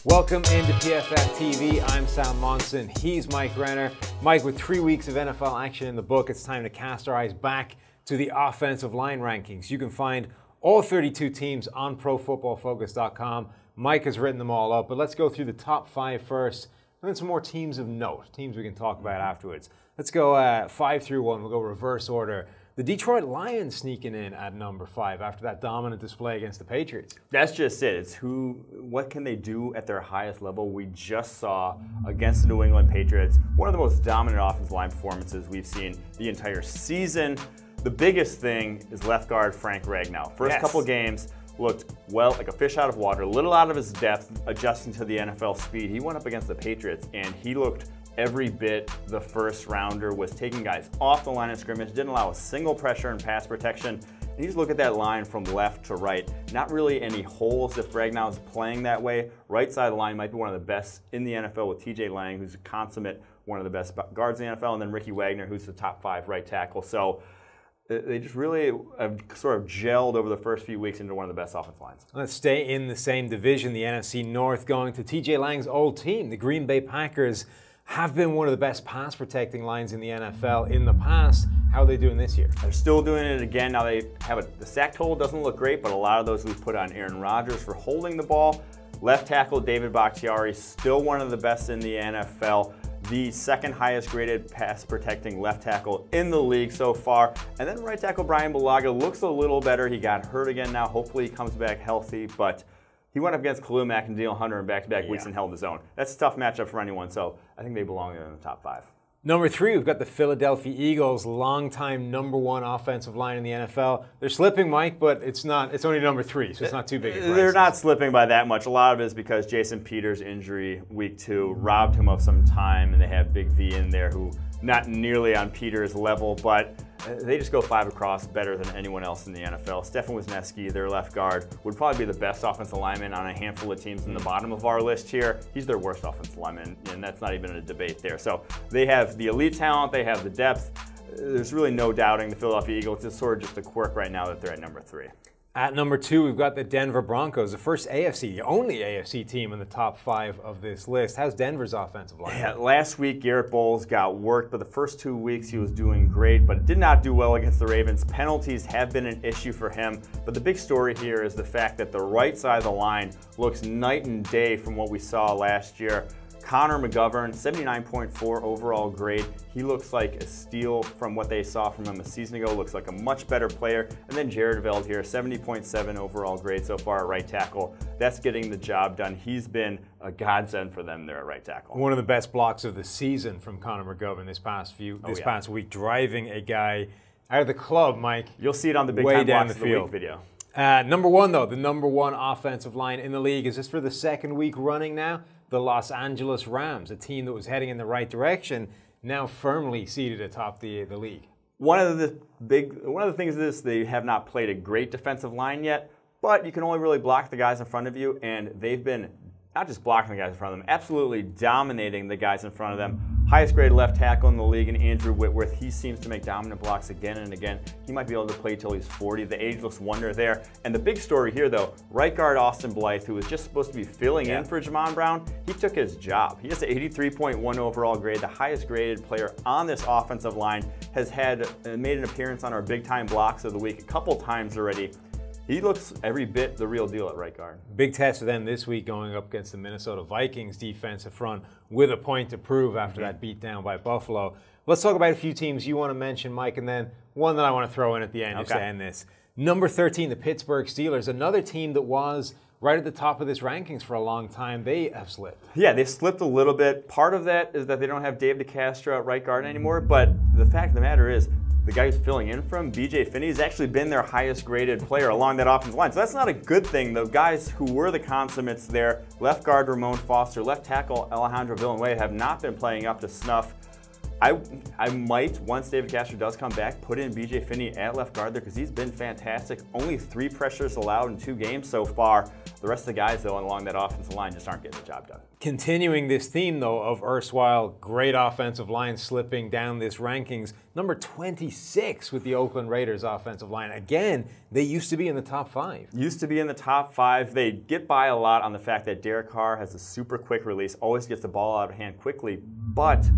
Welcome into PFF TV. I'm Sam Monson. He's Mike Renner. Mike, with 3 weeks of NFL action in the book, it's time to cast our eyes back to the offensive line rankings. You can find all 32 teams on ProFootballFocus.com. Mike has written them all up, but let's go through the top 5 first, and then some more teams of note, teams we can talk about afterwards. Let's go 5 through 1. We'll go reverse order. The Detroit Lions sneaking in at number 5 after that dominant display against the Patriots. That's just it. It's what can they do at their highest level? We just saw against the New England Patriots one of the most dominant offensive line performances we've seen the entire season. The biggest thing is left guard Frank Ragnow. First couple games looked, well, like a fish out of water, a little out of his depth, adjusting to the NFL speed. He went up against the Patriots, and he looked every bit the first rounder, was taking guys off the line of scrimmage, didn't allow a single pressure in pass protection. And you just look at that line from left to right, not really any holes if Ragnow is playing that way. Right side of the line might be one of the best in the NFL with TJ Lang, who's a consummate, one of the best guards in the NFL, and then Ricky Wagner, who's the top 5 right tackle. So they just really have sort of gelled over the first few weeks into one of the best offensive lines. Let's stay in the same division, the NFC North, going to TJ Lang's old team, the Green Bay Packers. Have been one of the best pass protecting lines in the NFL in the past. How are they doing this year? They're still doing it again. Now they have the sack total doesn't look great, but a lot of those we've put on Aaron Rodgers for holding the ball. Left tackle David Bakhtiari, still one of the best in the NFL. The second highest graded pass protecting left tackle in the league so far. And then right tackle Brian Bulaga looks a little better. He got hurt again now. Hopefully he comes back healthy, but he went up against Khalil Mack and Daniel Hunter in back-to-back weeks and held his own. That's a tough matchup for anyone, so I think they belong in the top 5. Number 3, we've got the Philadelphia Eagles, longtime #1 offensive line in the NFL. They're slipping, Mike, but it's only number 3, so it's not too big a crisis. They're not slipping by that much. A lot of it is because Jason Peters' injury week 2 robbed him of some time, and they have Big V in there who not nearly on Peters' level, but they just go 5 across better than anyone else in the NFL. Stefan Wisniewski, their left guard, would probably be the best offensive lineman on a handful of teams in the bottom of our list here. He's their worst offensive lineman, and that's not even a debate there. So they have the elite talent, they have the depth. There's really no doubting the Philadelphia Eagles. It's sort of just a quirk right now that they're at number 3. At number 2, we've got the Denver Broncos, the first AFC, the only AFC team in the top 5 of this list. How's Denver's offensive line? Yeah, last week Garrett Bowles got worked, but the first 2 weeks he was doing great, but did not do well against the Ravens. Penalties have been an issue for him, but the big story here is the fact that the right side of the line looks night and day from what we saw last year. Connor McGovern, 79.4 overall grade. He looks like a steal from what they saw from him a season ago. Looks like a much better player. And then Jared Veld here, 70.7 overall grade so far at right tackle. That's getting the job done. He's been a godsend for them there at right tackle. One of the best blocks of the season from Connor McGovern this past week, driving a guy out of the club, Mike. You'll see it on the Big way Time down Blocks the of the field. Week video. Number 1, though, the #1 offensive line in the league. Is this for the second week running now? The Los Angeles Rams, a team that was heading in the right direction, now firmly seated atop the league. One of the things is they have not played a great defensive line yet, but you can only really block the guys in front of you, and they've been not just blocking the guys in front of them, absolutely dominating the guys in front of them. Highest grade left tackle in the league, and Andrew Whitworth, he seems to make dominant blocks again and again. He might be able to play till he's 40, the ageless wonder there. And the big story here, though, right guard Austin Blythe, who was just supposed to be filling in for Jamon Brown, he took his job. He has an 83.1 overall grade, the highest graded player on this offensive line, has made an appearance on our big time blocks of the week a couple times already. He looks every bit the real deal at right guard. Big test for them this week going up against the Minnesota Vikings defensive front with a point to prove after that beatdown by Buffalo. Let's talk about a few teams you want to mention, Mike, and then one that I want to throw in at the end just to end this. Number 13, the Pittsburgh Steelers, another team that was right at the top of this rankings for a long time. They have slipped. Yeah, they've slipped a little bit. Part of that is that they don't have Dave DeCastro at right guard anymore, but the fact of the matter is, the guy who's filling in from, B.J. Finney, has actually been their highest graded player along that offensive line. So that's not a good thing. The guys who were the consummates there, left guard Ramon Foster, left tackle Alejandro Villanueva, have not been playing up to snuff. I might, once David Castro does come back, put in BJ Finney at left guard there because he's been fantastic. Only 3 pressures allowed in 2 games so far. The rest of the guys, though, along that offensive line just aren't getting the job done. Continuing this theme, though, of erstwhile great offensive line slipping down this rankings, number 26 with the Oakland Raiders offensive line. Again, they used to be in the top 5. Used to be in the top 5. They get by a lot on the fact that Derek Carr has a super quick release, always gets the ball out of hand quickly, but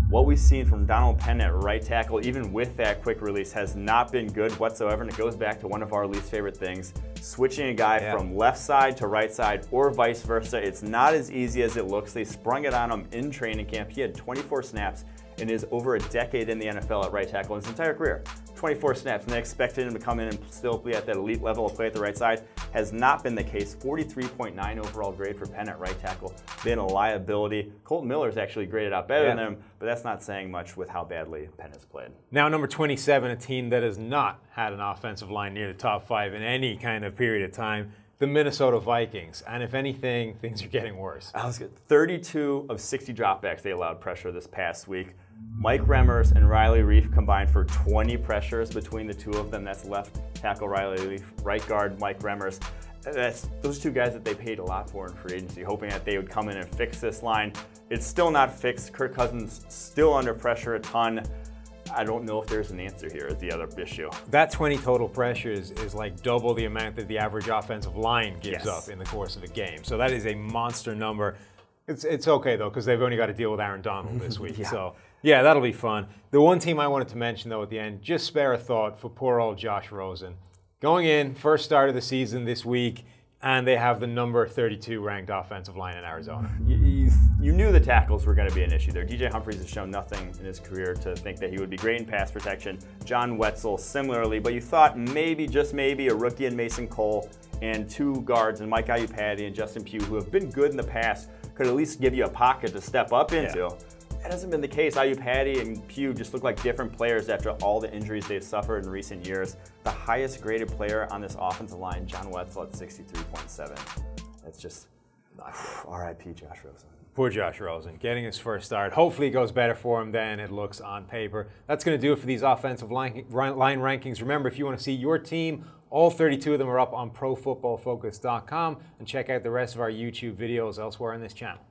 what we've seen from Donald Penn at right tackle, even with that quick release, has not been good whatsoever, and it goes back to one of our least favorite things, switching a guy from left side to right side or vice versa. It's not as easy as it looks. They sprung it on him in training camp. He had 24 snaps and is over a decade in the NFL at right tackle in his entire career. 24 snaps, and they expected him to come in and still be at that elite level of play at the right side. Has not been the case. 43.9 overall grade for Penn at right tackle. Been a liability. Colton Miller's actually graded out better than him, but that's not saying much with how badly Penn has played. Now number 27, a team that has not had an offensive line near the top 5 in any kind of period of time, the Minnesota Vikings. And if anything, things are getting worse. That was good. 32 of 60 dropbacks they allowed pressure this past week. Mike Remmers and Riley Reif combined for 20 pressures between the 2 of them. That's left tackle Riley Reif, right guard Mike Remmers. That's those 2 guys that they paid a lot for in free agency, hoping that they would come in and fix this line. It's still not fixed. Kirk Cousins still under pressure a ton. I don't know if there's an answer here is the other issue. That 20 total pressures is like double the amount that the average offensive line gives up in the course of a game. So that is a monster number. It's okay, though, because they've only got to deal with Aaron Donald this week. So, yeah, that'll be fun. The one team I wanted to mention, though, at the end, just spare a thought for poor old Josh Rosen. Going in, first start of the season this week, and they have the number 32 ranked offensive line in Arizona. You knew the tackles were going to be an issue there. DJ Humphries has shown nothing in his career to think that he would be great in pass protection. John Wetzel similarly, but you thought maybe, just maybe, a rookie in Mason Cole and 2 guards in Mike Iupati and Justin Pugh, who have been good in the past, could at least give you a pocket to step up into. That hasn't been the case. Iupati and Pugh just look like different players after all the injuries they've suffered in recent years. The highest graded player on this offensive line, John Wetzel, at 63.7. That's just R.I.P. Josh Rosen. Poor Josh Rosen, getting his first start. Hopefully it goes better for him than it looks on paper. That's going to do it for these offensive line rankings. Remember, if you want to see your team, all 32 of them are up on ProFootballFocus.com, and check out the rest of our YouTube videos elsewhere on this channel.